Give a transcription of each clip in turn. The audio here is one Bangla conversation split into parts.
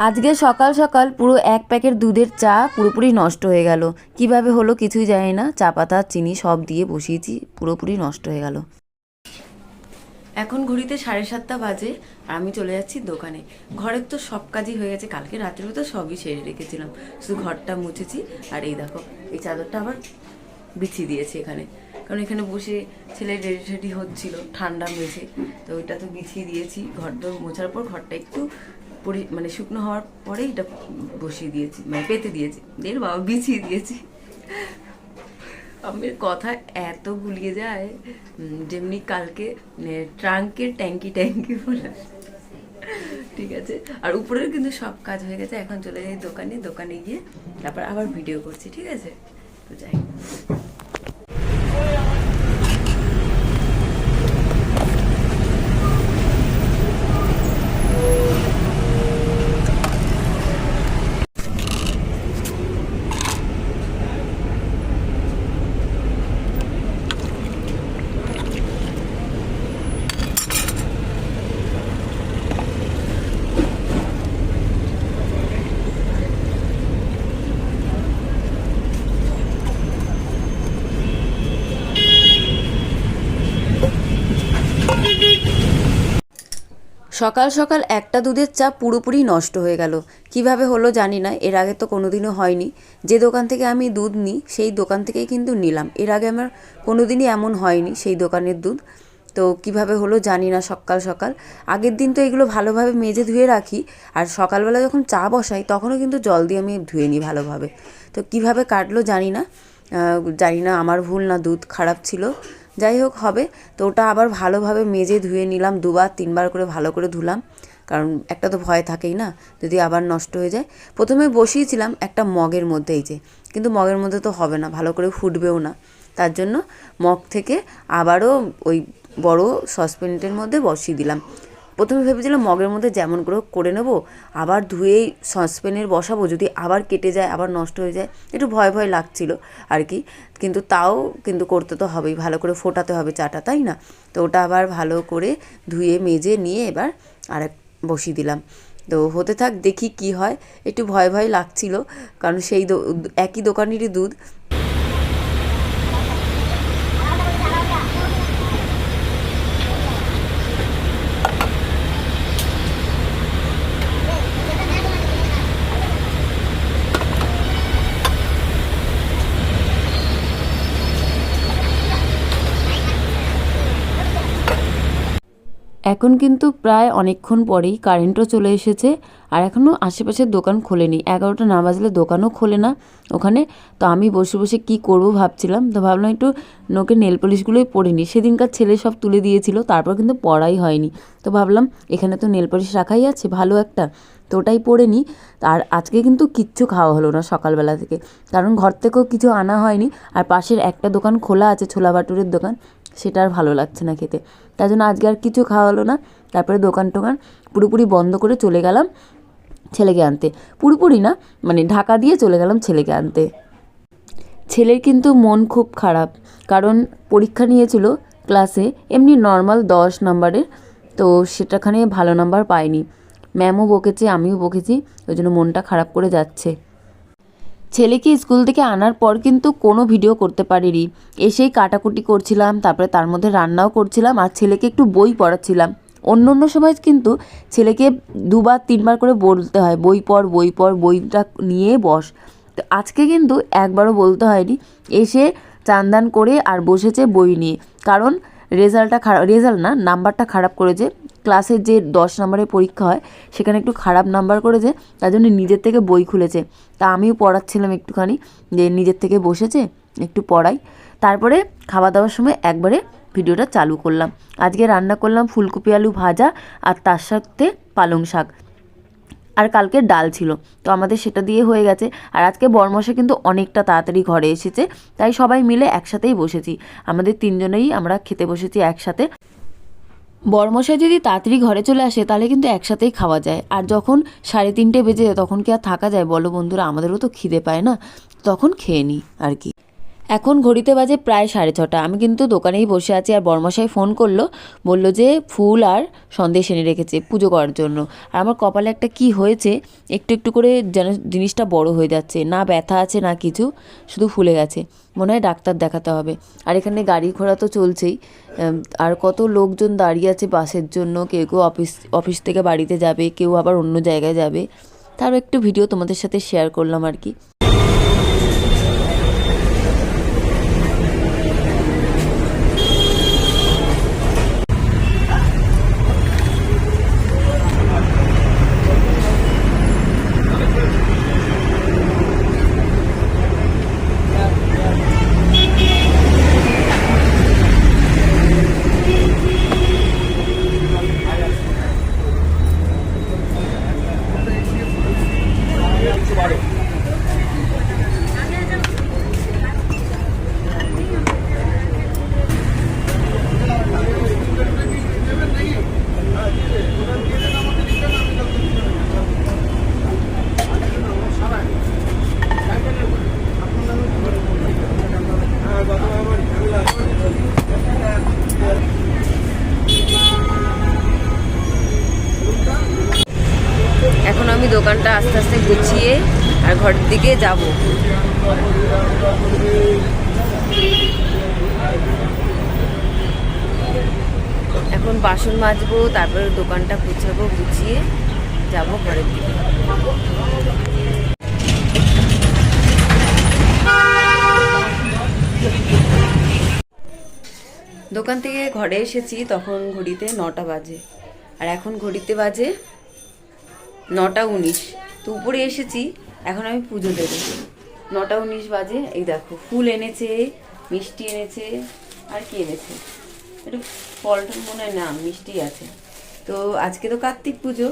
আজকে সকাল সকাল পুরো এক প্যাকেট দুধের চা পুরোপুরি নষ্ট হয়ে গেল। কিভাবে হলো কিছুই জানি না, চা পাতা চিনি সব দিয়ে বসিয়েছি, পুরোপুরি নষ্ট হয়ে গেল। এখন ঘড়িতে 7:30 বাজে আর আমি চলে যাচ্ছি দোকানে। ঘরের তো সব কাজই হয়ে গেছে, কালকে রাত্রে তো সবই সেরে রেখেছিলাম, শুধু ঘরটা মুছেছি। আর এই দেখো, এই চাদরটা আবার বিছিয়ে দিয়েছি এখানে, কারণ এখানে বসে ছেলে রেডি হচ্ছিল, ঠান্ডা মেঝে, তো ওইটা তো বিছিয়ে দিয়েছি। ঘরটা মোছার পর ঘরটা একটু মানে শুকনো হওয়ার পরে এটা বসিয়ে দিয়েছি, মানে পেতে দিয়েছি, এর বাবা বিছিয়ে দিয়েছি। আমার কথা এত গুলিয়ে যায়, যেমনি কালকে ট্রাঙ্কের ট্যাঙ্কি ট্যাঙ্কি বলে। ঠিক আছে, আর উপরের কিন্তু সব কাজ হয়ে গেছে। এখন চলে যাই দোকানে, দোকানে গিয়ে তারপর আবার ভিডিও করছি, ঠিক আছে? তো যাই। সকাল সকাল একটা দুধের চা পুরোপুরি নষ্ট হয়ে গেল। কিভাবে হলো জানি না, এর আগে তো কোনোদিনও হয়নি। যে দোকান থেকে আমি দুধ নিই সেই দোকান থেকেই কিন্তু নিলাম, এর আগে আমার কোনোদিনই এমন হয়নি সেই দোকানের দুধ। তো কিভাবে হলো জানি না। সকাল সকাল আগের দিন তো এগুলো ভালোভাবে মেজে ধুয়ে রাখি, আর সকালবেলা যখন চা বসাই তখনও কিন্তু জল দিয়ে আমি ধুয়ে নিই ভালোভাবে। তো কিভাবে কাটলো জানি না, আমার ভুল না দুধ খারাপ ছিল, যাই হোক হবে। তো ওটা আবার ভালোভাবে মেজে ধুয়ে নিলাম, 2-3 বার করে ভালো করে ধুলাম, কারণ একটা তো ভয় থাকেই না যদি আবার নষ্ট হয়ে যায়। প্রথমে বসিয়েছিলাম একটা মগের মধ্যে, এই যে, কিন্তু মগের মধ্যে তো হবে না, ভালো করে ফুটবেও না। তার জন্য মগ থেকে আবারও ওই বড় সসপ্যানের মধ্যে বসিয়ে দিলাম। প্রথমে ভেবেছিলাম মগের মধ্যে যেমন করে নেব, আবার ধুয়েই সসপ্যানের বসাবো, যদি আবার কেটে যায় আবার নষ্ট হয়ে যায়, একটু ভয় ভয় লাগছিল আর কি। কিন্তু তাও কিন্তু করতে তো হবেই, ভালো করে ফোটাতে হবে চাটা, তাই না? তো ওটা আবার ভালো করে ধুয়ে মেজে নিয়ে এবার আরেক বসিয়ে দিলাম। তো হতে থাক, দেখি কি হয়। একটু ভয় ভয় লাগছিল, কারণ সেই একই দোকানেরই দুধ। এখন কিন্তু প্রায় অনেকক্ষণ পরেই কারেন্টও চলে এসেছে, আর এখনও আশেপাশের দোকান খোলেনি। 11টা না বাজলে দোকানও খোলে না ওখানে। তো আমি বসে বসে কি করব ভাবছিলাম, তো ভাবলাম একটু নোকে নেল পলিশগুলোই পরে নিই। সেদিনকার ছেলে সব তুলে দিয়েছিল, তারপর কিন্তু পরাই হয়নি। তো ভাবলাম এখানে তো নেল পলিশ রাখাই আছে ভালো একটা, তো ওটাই পরে নিই। আর আজকে কিন্তু কিচ্ছু খাওয়া হলো না সকালবেলা থেকে, কারণ ঘর থেকেও কিছু আনা হয়নি। আর পাশের একটা দোকান খোলা আছে, ছোলা ভাটুরের দোকান, সেটা আর ভালো লাগছে না খেতে, তাই জন্য আজকে আর কিছু খাওয়া হলো না। তারপরে দোকান টোকান পুরোপুরি বন্ধ করে চলে গেলাম ছেলেকে আনতে। পুরোপুরি না, মানে ঢাকা দিয়ে চলে গেলাম ছেলেকে আনতে। ছেলের কিন্তু মন খুব খারাপ, কারণ পরীক্ষা নিয়েছিল ক্লাসে, এমনি নর্মাল 10 নম্বরের, তো সেটাখানে ভালো নাম্বার পায়নি। ম্যামও বকেছে, আমিও বকেছি, ওই জন্য মনটা খারাপ করে যাচ্ছে। ছেলেকে স্কুল থেকে আনার পর কিন্তু কোনো ভিডিও করতে পারিনি। এসেই কাটাকুটি করছিলাম, তারপরে তার মধ্যে রান্নাও করছিলাম, আর ছেলেকে একটু বই পড়াচ্ছিলাম। অন্য অন্য সময় কিন্তু ছেলেকে 2-3 বার করে বলতে হয়, বই পড় বই পড়, বইটা নিয়ে বস। তো আজকে কিন্তু একবারও বলতে হয়নি, এসে চান করে আর বসেছে বই নিয়ে। কারণ রেজাল্ট না, নাম্বারটা খারাপ করেছে। ক্লাসের যে 10 নম্বরের পরীক্ষা হয় সেখানে একটু খারাপ নাম্বার করেছে, তার জন্য নিজের থেকে বই খুলেছে। তা আমিও পড়াচ্ছিলাম একটুখানি, যে নিজের থেকে বসেছে একটু পড়াই। তারপরে খাওয়া দাওয়ার সময় একবারে ভিডিওটা চালু করলাম। আজকে রান্না করলাম ফুলকপি আলু ভাজা, আর তার সাথে পালং শাক, আর কালকে ডাল ছিল, তো আমাদের সেটা দিয়ে হয়ে গেছে। আর আজকে বরমশাই কিন্তু অনেকটা তাড়াতাড়ি ঘরে এসেছে, তাই সবাই মিলে একসাথেই বসেছি। আমাদের 3জনেই আমরা খেতে বসেছি একসাথে। বরমশাই যদি তাড়াতাড়ি ঘরে চলে আসে তাহলে কিন্তু একসাথেই খাওয়া যায়, আর যখন 3:30 বেজে যায় তখন কি আর থাকা যায় বলো বন্ধুরা? আমাদেরও তো খিদে পায় না, তখন খেয়ে নিই আর কি। এখন ঘড়িতে বাজে প্রায় 6:30। আমি কিন্তু দোকানেই বসে আছি, আর বরমশাই ফোন করলো, বলল যে ফুল আর সন্দেশ এনে রেখেছে পুজো করার জন্য। আর আমার কপালে একটা কি হয়েছে, একটু একটু করে যেন জিনিসটা বড় হয়ে যাচ্ছে, না ব্যথা আছে না কিছু, শুধু ফুলে গেছে। মনে হয় ডাক্তার দেখাতে হবে। আর এখানে গাড়ি ঘোড়া তো চলছেই, আর কত লোকজন দাঁড়িয়ে আছে বাসের জন্য। কেউ কেউ অফিস থেকে বাড়িতে যাবে, কেউ আবার অন্য জায়গায় যাবে। তারও একটু ভিডিও তোমাদের সাথে শেয়ার করলাম আর কি। এখন আমি দোকানটা আস্তে আস্তে গুছিয়ে আর ঘরের দিকে যাব। এখন বাসন মাজবো, তারপরে দোকানটা গুছাবো, গুছিয়ে যাব ঘরের দিকে। দোকান থেকে ঘরে এসেছি, তখন ঘড়িতে 9টা বাজে, আর এখন ঘড়িতে বাজে 9টা 19। তো উপরে এসেছি, এখন আমি পুজো দেবো। 9টা 19 বাজে। এই দেখো ফুল এনেছে, মিষ্টি এনেছে, আর কি এনেছে, একটু ফলটা মনে হয় না, মিষ্টি আছে। তো আজকে তো কার্তিক পুজো।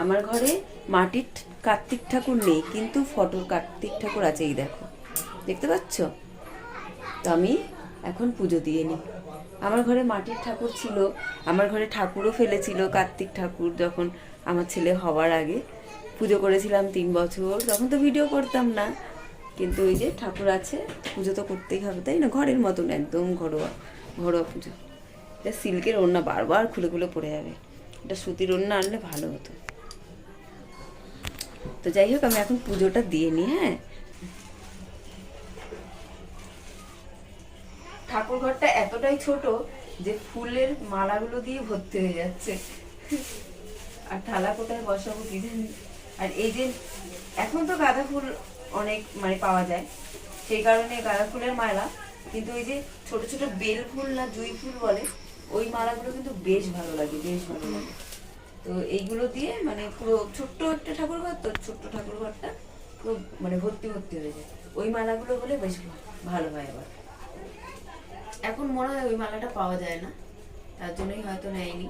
আমার ঘরে মাটির কার্তিক ঠাকুর নেই, কিন্তু ফটোর কার্তিক ঠাকুর আছে, এই দেখো, দেখতে পাচ্ছ? তো আমি এখন পুজো দিয়ে নিই। আমার ঘরে মাটির ঠাকুর ছিল, আমার ঘরে ঠাকুরও ফেলেছিল কার্তিক ঠাকুর, যখন আমার ছেলে হওয়ার আগে পুজো করেছিলাম 3 বছর, তখন তো ভিডিও করতাম না, কিন্তু ওই যে ঠাকুর আছে, পুজো তো করতেই হবে, তাই না? ঘরের মতন একদম ঘরোয়া ঘরোয়া পুজো। এটা সিল্কের ওড়না, বারবার খুলে খুলে পড়ে যাবে, এটা সুতির ওড়না আনলে ভালো হতো। তো যাই হোক, আমি এখন পুজোটা দিয়ে নিই। হ্যাঁ, ঠাকুর ঘরটা এতটাই ছোট যে ফুলের মালাগুলো দিয়ে ভর্তি হয়ে যাচ্ছে, আর থালা কোথায় বসাবো কি জানি। আর এই যে এখন তো গাঁদা ফুল অনেক মানে পাওয়া যায়, সেই কারণে গাঁদা ফুলের মালা, কিন্তু ওই যে ছোট ছোট বেল ফুল না জুঁই ফুল বলে, ওই মালাগুলো কিন্তু বেশ ভালো লাগে, বেশ ভালো লাগে। তো এইগুলো দিয়ে মানে পুরো ছোট্ট একটা ঠাকুর ঘর, তো ছোট্ট ঠাকুর ঘরটা পুরো মানে ভর্তি ভর্তি হয়ে যায়, ওই মালাগুলো হলে বেশ ভালো হয়। আবার এখন মনে হয় ওই মালাটা পাওয়া যায় না, তার জন্যই হয়তো নেয়নি।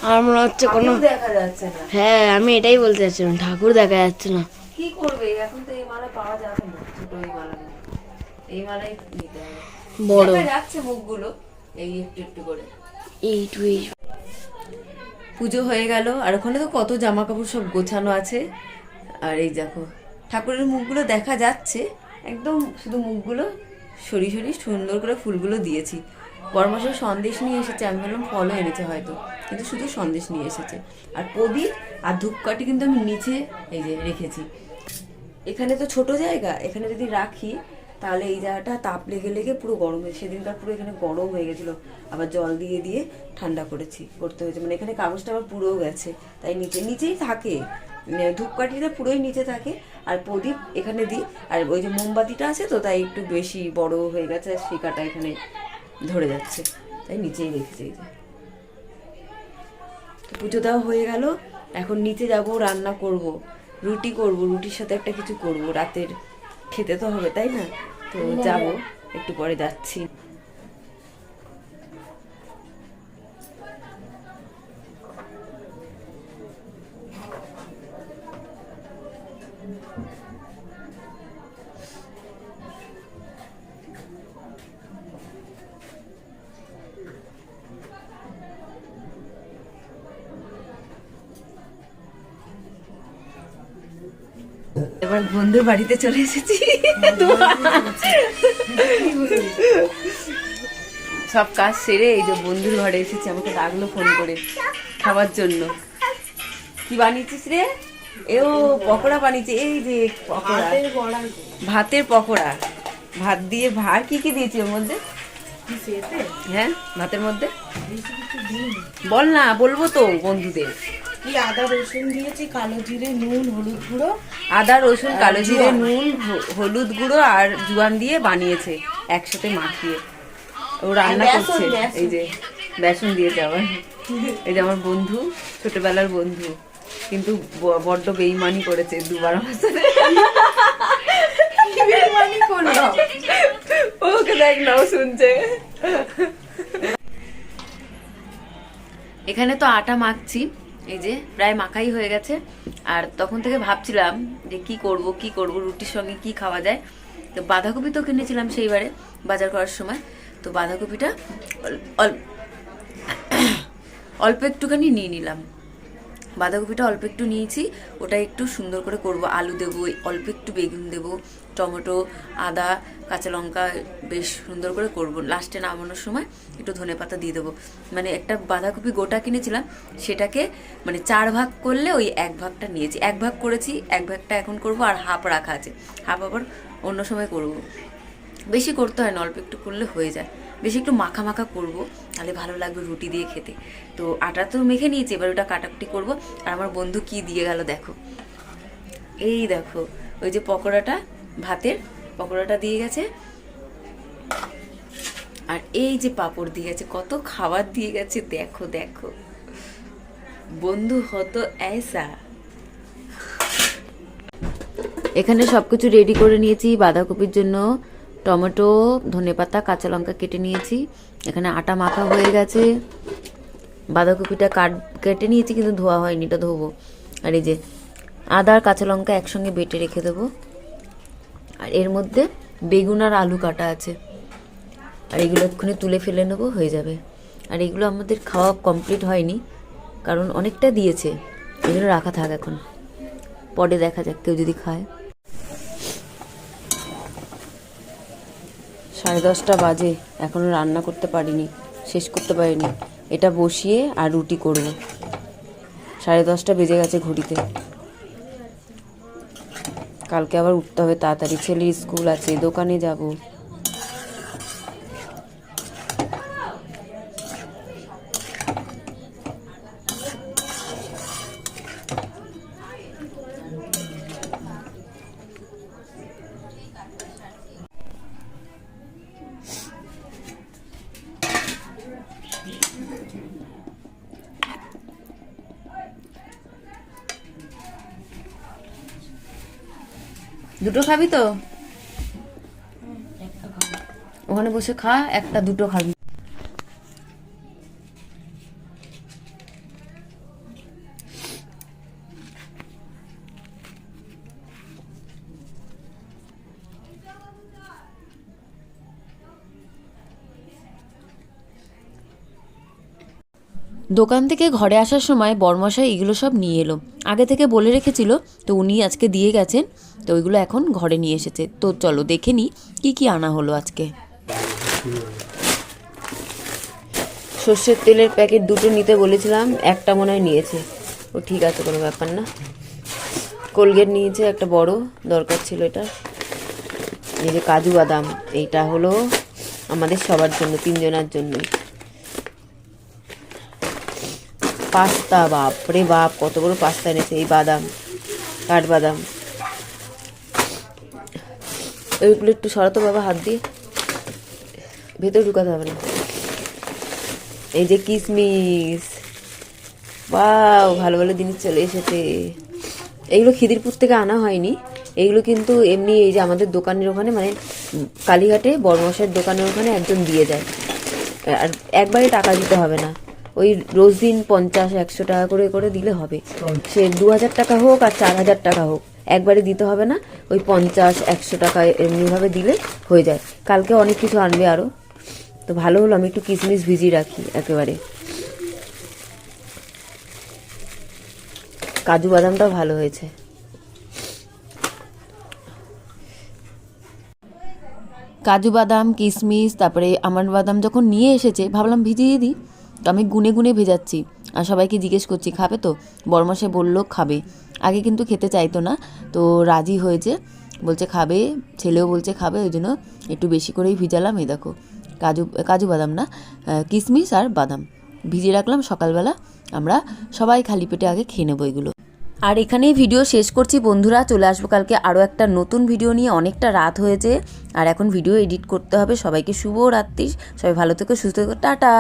আর মনে হচ্ছে কোনো দেখা যাচ্ছে না। হ্যাঁ, আমি এটাই বলতে চাচ্ছিলাম, ঠাকুর দেখা যাচ্ছে না। কি করবে, এখন তো এই মালা পাওয়া যাবে না, ছোট এই মালা, এই মালাই নিতে হবে। বড় দেখা যাচ্ছে মুখগুলো এই একটু একটু করে। এই পুজো হয়ে গেল, আর ওখানে তো কত জামা কাপড় সব গোছানো আছে। আর এই দেখো ঠাকুরের মুখগুলো দেখা যাচ্ছে, একদম শুধু মুখগুলো সরি সরি সুন্দর করে ফুলগুলো দিয়েছি। বড়মশাই সন্দেশ নিয়ে এসেছে, আমি ভাবলাম ফলও এনেছে হয়তো, কিন্তু শুধু সন্দেশ নিয়ে এসেছে। আর প্রদীপ আর ধূপকাঠি কিন্তু আমি নিচে এই যে রেখেছি। এখানে তো ছোট জায়গা, এখানে যদি রাখি তাহলে এই জায়গাটা তাপ লেগে লেগে পুরো গরম হয়ে, সেদিনকার পুরো এখানে গরম হয়ে গেছিলো, আবার জল দিয়ে দিয়ে ঠান্ডা করতে হয়েছে। মানে এখানে কাগজটা আবার পুরোও গেছে, তাই নিচেই থাকে, ধূপকাঠিটা পুরোই নিচে থাকে, আর প্রদীপ এখানে দিই। আর ওই যে মোমবাতিটা আছে তো, তাই একটু বেশি বড় হয়ে গেছে, আর শিকাটা এখানে ধরে যাচ্ছে, তাই নিচেই রেখেছি। এই যে পুজো দেওয়া হয়ে গেল, এখন নিচে যাব, রান্না করব, রুটি করব, রুটির সাথে একটা কিছু করব, রাতের খেতে তো হবে, তাই না? তো যাব, একটু পরে যাচ্ছি। এবার বন্ধুর বাড়িতে চলে এসেছি। সব কাজ সেরে এই যে বন্ধুর ঘরে এসেছি, আমাকে ডাকলো ফোন করে খাবার জন্য। কি বানিয়েছিস রে? এও পকোড়া বানিয়েছে, এই যে পকোড়া, ভাতের পকোড়া, ভাত দিয়ে ভাত কি কি দিয়েছি ওর মধ্যে? হ্যাঁ ভাতের মধ্যে বল না, বলবো তো বন্ধুদের। কি আদা রসুন দিয়েছি, কালো জিরে, নুন, হলুদ গুঁড়ো, আদা রসুন কালো জিরে নুন হলুদ গুঁড়ো আর জোয়ান দিয়ে বানিয়েছে একসাথে মাখিয়ে। ও রান্না করছে, এই যে বেসন দিয়েছে আবার। এই যে আমার বন্ধু, ছোটবেলার বন্ধু, কিন্তু বড্ড বেইমানি করেছে দুবার আমার সাথে। ওকে দেখ না, ও শুনছে। এখানে তো আটা মাখছি, এই যে প্রায় মাখাই হয়ে গেছে। আর তখন থেকে ভাবছিলাম যে কি করব রুটির সঙ্গে কি খাওয়া যায়। তো বাঁধাকপি তো কিনেছিলাম সেইবারে বাজার করার সময়, তো বাঁধাকপিটা অল্প একটুখানি নিয়ে নিলাম। বাঁধাকপিটা অল্প একটু নিয়েছি, ওটা একটু সুন্দর করে করব। আলু দেবো, অল্প একটু বেগুন দেবো, টমেটো, আদা, কাঁচা লঙ্কা বেশ সুন্দর করে করব। লাস্টে নামানোর সময় একটু ধনেপাতা দিয়ে দেবো। মানে একটা বাঁধাকপি গোটা কিনেছিলাম, সেটাকে মানে 4 ভাগ করলে ওই 1 ভাগটা নিয়েছি, 1 ভাগ করেছি, 1 ভাগটা এখন করব, আর হাফ রাখা আছে, হাফ আবার অন্য সময় করব। বেশি করতে হয় না, অল্প একটু করলে হয়ে যায়। বেশি একটু মাখা মাখা করবো, তাহলে ভালো লাগবে রুটি দিয়ে খেতে। তো আটা তো মেখে নিয়েছি, এবার ওটা কাটাকুটি করবো। আর আমার বন্ধু কি দিয়ে গেল দেখো, এই দেখো ওই যে পকোড়াটা, ভাতের পকোড়াটা দিয়ে গেছে, আর এই যে পাঁপড় দিয়ে গেছে, কত খাবার দিয়ে গেছে দেখো দেখো। বন্ধু হতো ऐसा। এখানে সবকিছু রেডি করে নিয়েছি বাঁধাকপির জন্য। টমেটো, ধনেপাতা, কাঁচা লঙ্কা কেটে নিয়েছি। এখানে আটা মাখা হয়ে গেছে। বাঁধাকপিটা কেটে নিয়েছি কিন্তু ধোয়া হয়নি, এটা ধোবো। আর এই যে আদা আর কাঁচা লঙ্কা একসঙ্গে বেটে রেখে দেবো। আর এর মধ্যে বেগুন আর আলু কাটা আছে, আর এগুলো এক্ষুনি তুলে ফেলে নেবো, হয়ে যাবে। আর এগুলো আমাদের খাওয়া কমপ্লিট হয়নি, কারণ অনেকটা দিয়েছে, এই জন্য রাখা থাক এখন, পরে দেখা যাক কেউ যদি খায়। 10:30 বাজে, এখনো রান্না করতে পারিনি, শেষ করতে পারিনি। এটা বসিয়ে আর রুটি করব। 10:30 বেজে গেছে ঘড়িতে। কালকে আবার উঠতে হবে তাড়াতাড়ি, ছেলের স্কুল আছে, দোকানে যাব। দুটো খাবি তো? ওখানে বসে খা, একটা দুটো খাবি। দোকান থেকে ঘরে আসার সময় বরমশাই এগুলো সব নিয়ে এলো, আগে থেকে বলে রেখেছিল, তো উনি আজকে দিয়ে গেছেন। তো ওইগুলো এখন ঘরে নিয়ে এসেছে। তো চলো দেখে নিই কী কী আনা হলো আজকে। সর্ষের তেলের প্যাকেট দুটো নিতে বলেছিলাম, একটা মনে হয় নিয়েছে। ও ঠিক আছে, কোনো ব্যাপার না। কোলগেট নিয়েছে একটা বড়, দরকার ছিল এটা। এই যে কাজু বাদাম, এইটা হলো আমাদের সবার জন্য, 3 জনের জন্যই। পাস্তা, বাপ রে বাপ কত বড় পাস্তা এনেছে। এই বাদাম, কাঠবাদাম, ওইগুলো একটু সরাতো বাবা, হাত দিয়ে ভেতরে ঢুকাতে হবে না। এই যে কিশমিশ, বাও ভালো ভালো জিনিস চলে এসেছে। এইগুলো খিদিরপুর থেকে আনা হয়নি, এইগুলো কিন্তু এমনি এই যে আমাদের দোকানের ওখানে, মানে কালীঘাটে বড়মশাইয়ের দোকানের ওখানে একজন দিয়ে যায়। আর একবারে টাকা দিতে হবে না, ওই রোজ দিন 50-100 টাকা করে করে দিলে হবে। সে 2000 টাকা হোক আর 4000 টাকা হোক, একবারে দিতে হবে না। ওই 50-100 টাকা এমনিভাবে দিলে হয়ে যায়। কালকে অনেক কিছু আনবে আরও, তো ভালো হলো আমি একটু কিশমিশ ভিজিয়ে রাখি একেবারে। কাজু বাদামটাও ভালো হয়েছে। কাজু বাদাম, কিশমিশ, তারপরে আমন্ড বাদাম যখন নিয়ে এসেছে ভাবলাম ভিজিয়ে দিই, তো আমি গুনে গুনে ভেজাচ্ছি আর সবাইকে জিজ্ঞেস করছি খাবে তো, বড়মশাই বললো খাবে। আগে কিন্তু খেতে চাইতো না, তো রাজি হয়েছে, বলছে খাবে, ছেলেও বলছে খাবে, ওই জন্য একটু বেশি করেই ভিজালাম। এই দেখো কাজু বাদাম না, কিশমিশ আর বাদাম ভিজিয়ে রাখলাম, সকালবেলা আমরা সবাই খালি পেটে আগে খেয়ে নেবো এগুলো। আর এখানেই ভিডিও শেষ করছি বন্ধুরা, চলে আসবো কালকে আরও একটা নতুন ভিডিও নিয়ে। অনেকটা রাত হয়েছে আর এখন ভিডিও এডিট করতে হবে। সবাইকে শুভ রাত্রি, সবাই ভালো থেকো, সুস্থ থেকো, টাটা।